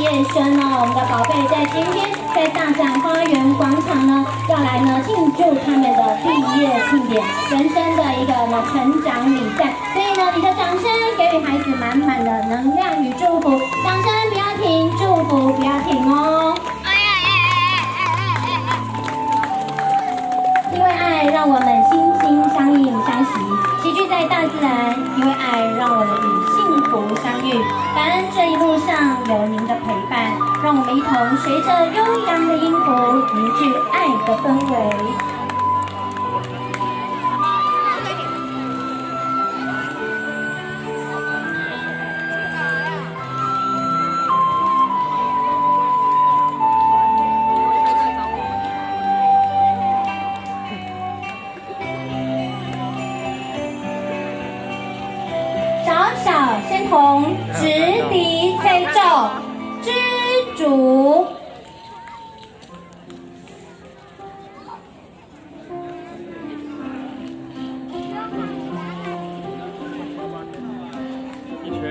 业生哦，我们的宝贝在今天在大展花园广场呢，要来呢庆祝他们的毕业庆典，人生的一个成长礼赞。所以呢，你的掌声给予孩子满满的能量与祝福，掌声不要停，祝福不要停哦。因为爱让我们心心相印相惜，齐聚在大自然。因为爱让我们与幸福相遇。感恩这一路上有您的陪伴，让我们一同随着悠扬的音符凝聚爱的氛围。先同直笛吹奏，知足。一圈。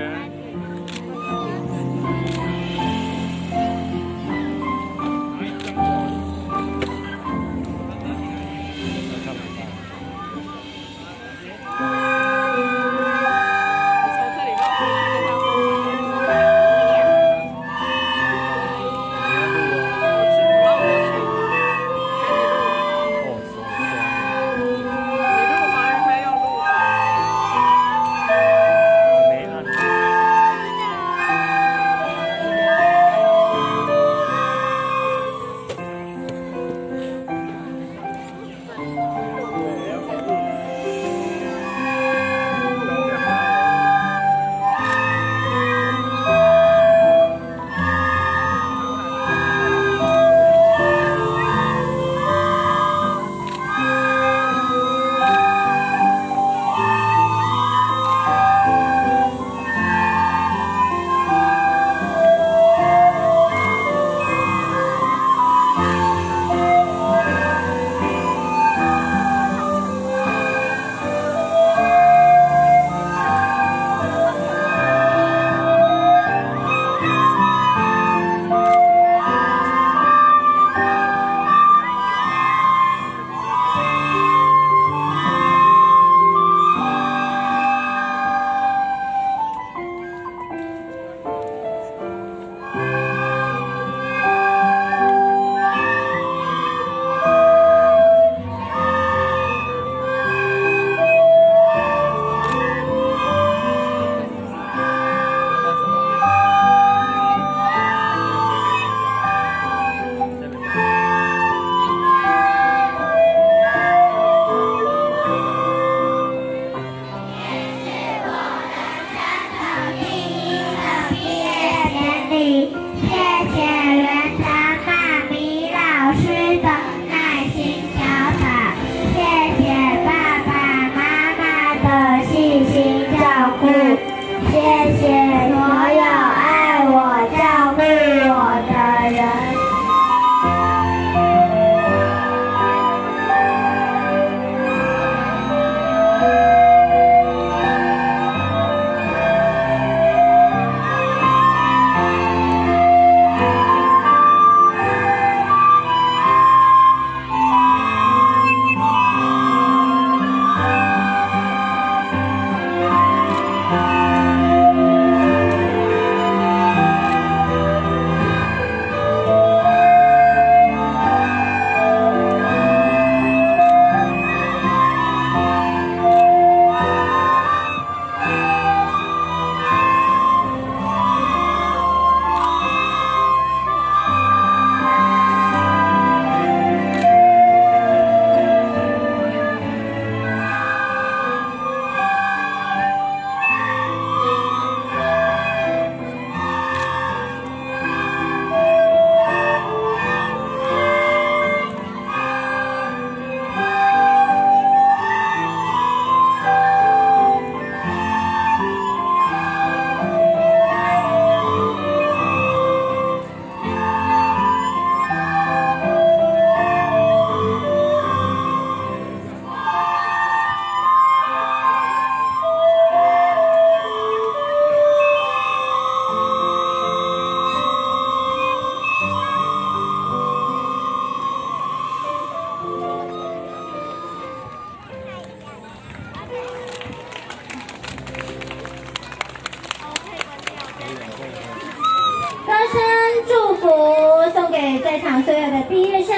在场所有的毕业生，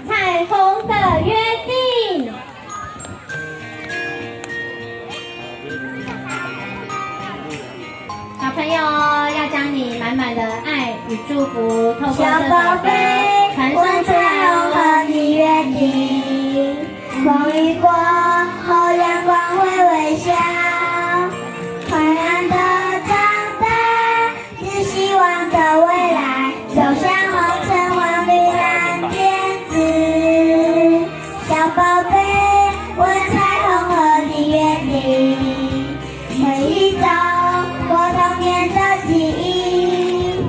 彩虹的约定。小朋友要将你满满的爱与祝福，透过这首歌传送出来哦。和你约定，风雨过后阳光会微笑，快乐的长大，是希望的未来，走向红橙黄绿蓝靛紫。小宝贝，我彩虹和你约定，回忆中我童年的记忆，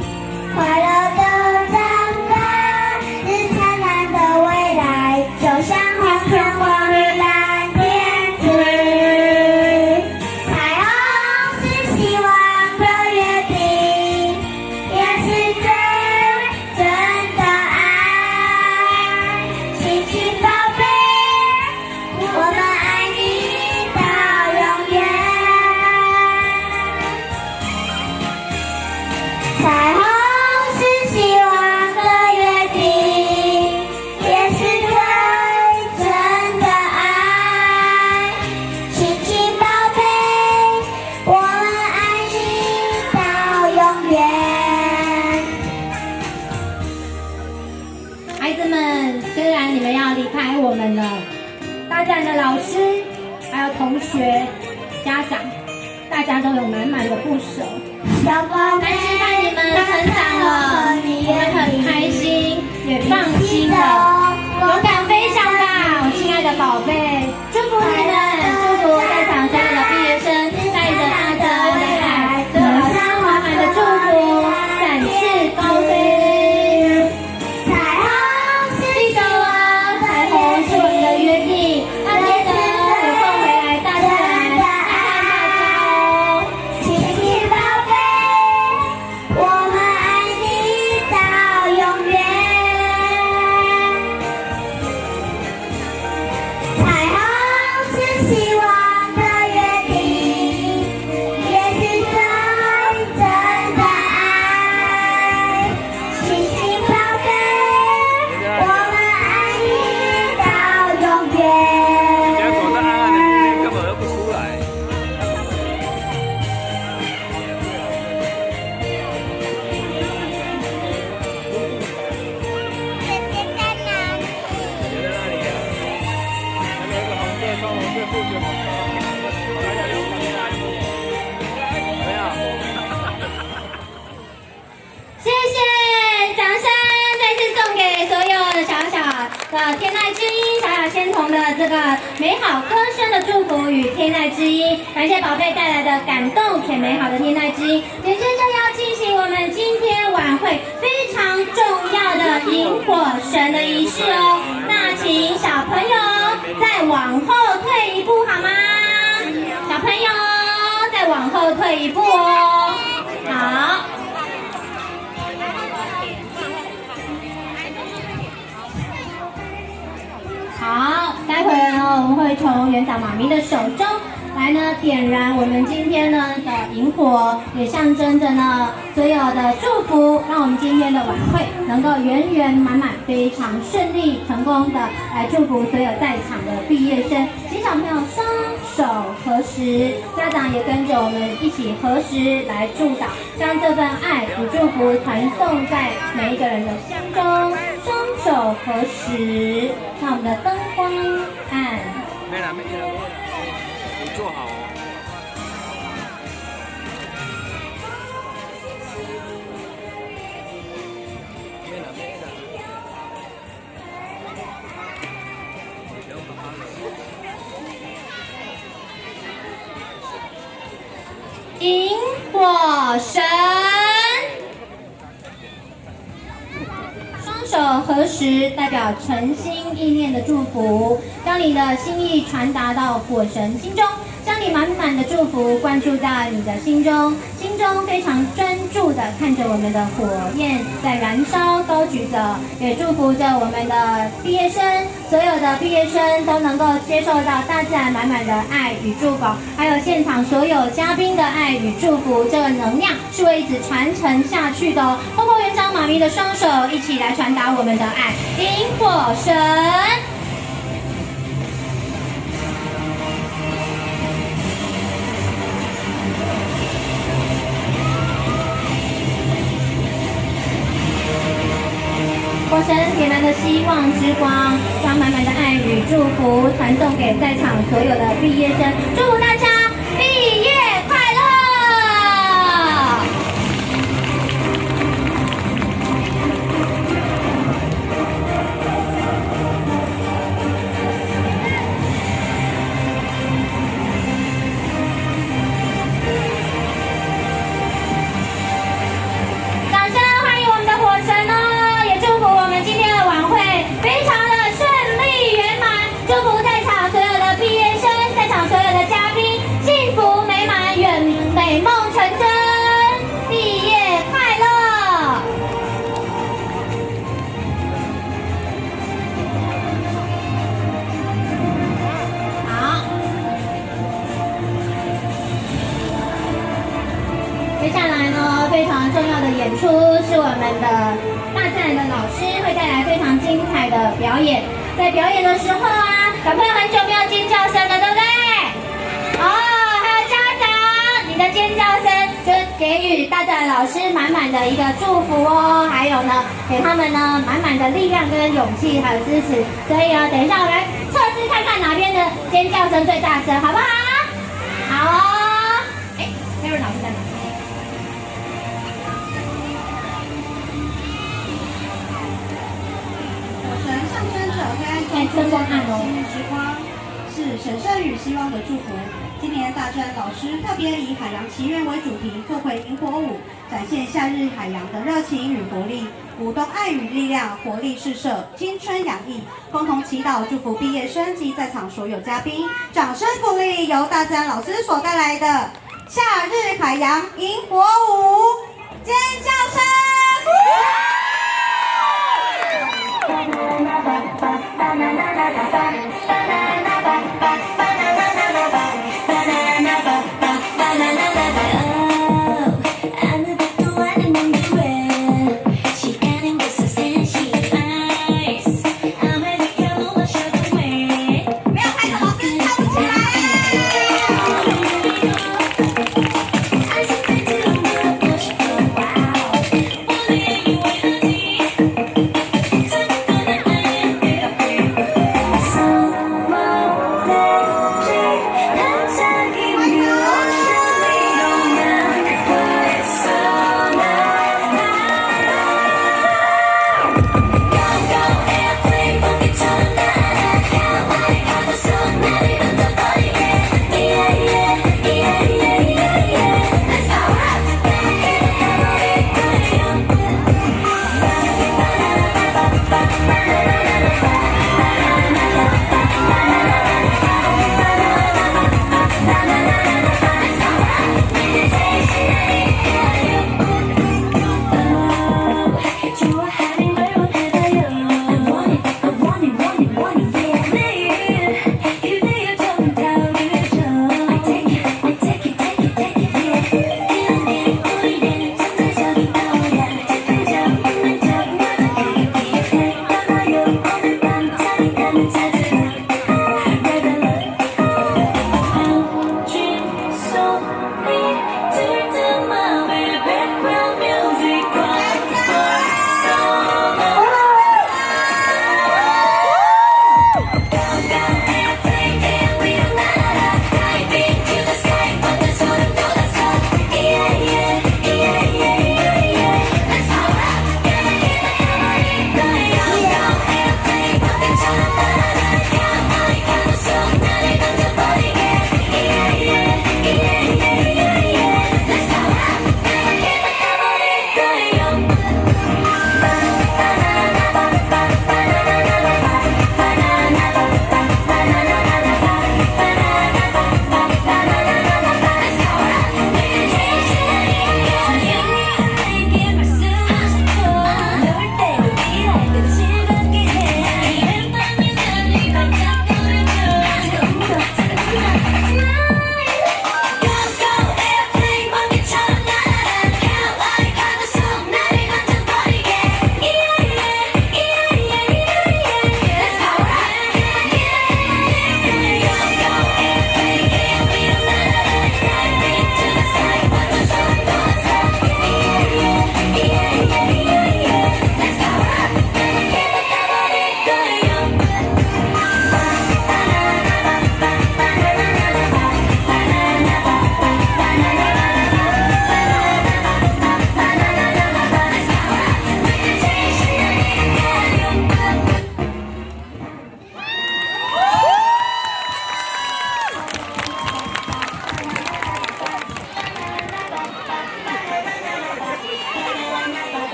快乐的长大，是灿烂的未来，走向红橙黄绿蓝靛紫。彩虹是希望的约定，也是最真的爱。亲亲宝贝，我们爱你到永远。彩虹是希望的约定，也是最真的爱。亲亲宝贝，我们爱你到永远。孩子们，虽然你们要离开我们了，大家的老师、还有同学、家长，大家都有满满的不舍。小宝贝，但是看你们成长了，我们很开心，也放心了，勇敢飞翔吧，我亲爱的宝贝！祝福你们，祝福在场所有的毕业生，带着大家的爱，所有老师满满的祝福，展翅高飞。彩虹是记得哦，彩虹是我们的约定，要记得有空回来大自然看看大家哦。亲亲宝贝，我们爱你到永远。彩虹是希望的约定，也是最真的爱。亲亲宝贝，我们爱你到永远。你家口袋暗暗的，里面根本都不出来。写在那里啊，还有一个红色、双红色、复选红色，来来来，旁边来，怎么样？谢谢，掌声再次送给所有小小的天籁之音、小小仙童的这个美好歌声的祝福与天籁之音，感谢宝贝带来的感动且美好的天籁之音。紧接着要进行我们今天晚会非常重要的萤火神的仪式哦，那请小朋友再往后退一步好吗？小朋友再往后退一步哦，好。好，待会儿呢，我们会从园长妈咪的手中来呢点燃我们今天呢的萤火，也象征着呢所有的祝福，让我们今天的晚会能够圆圆满满、非常顺利、成功的来祝福所有在场的毕业生。请小朋友双手合十，家长也跟着我们一起合十来祝祷，将这份爱与祝福传送在每一个人的心中。双手合十，让我们的灯光暗。没了，你坐好哦。没了。萤火神，双手合十，代表诚心意念的祝福，将你的心意传达到火神心中。将你满满的祝福灌注到你的心中，心中非常专注的看着我们的火焰在燃烧，高举着，也祝福着我们的毕业生，所有的毕业生都能够接受到大自然满满的爱与祝福，还有现场所有嘉宾的爱与祝福，这个能量是会一直传承下去的哦。透过园长妈咪的双手，一起来传达我们的爱，萤火神。火神点燃的希望之光，将满满的爱与祝福传送给在场所有的毕业生，祝福大家毕业快乐！掌声欢迎我们的火神哦！今天的晚会非常的顺利圆满，祝福在场所有的毕业生，在场所有的嘉宾，幸福美满，愿美梦成真，毕业快乐！好，接下来呢，非常重要的演出是我们的大自然的老师会带来非常精彩的表演，在表演的时候啊，小朋友很久没有尖叫声了，对不对？哦，还有家长，你的尖叫声就给予大自然老师满满的一个祝福哦，还有呢，给他们呢满满的力量跟勇气还有支持。所以等一下我们来测试看看哪边的尖叫声最大声，好不好？好哦。哎，Karen老师在哪？象征着黑暗中出现的幸运之光，是神圣与希望的祝福。今年大自然老师特别以海洋祈愿为主题，做回萤火舞，展现夏日海洋的热情与活力，舞动爱与力量，活力四射，青春洋溢。共同祈祷祝福毕业生及在场所有嘉宾，掌声鼓励由大自然老师所带来的夏日海洋萤火舞。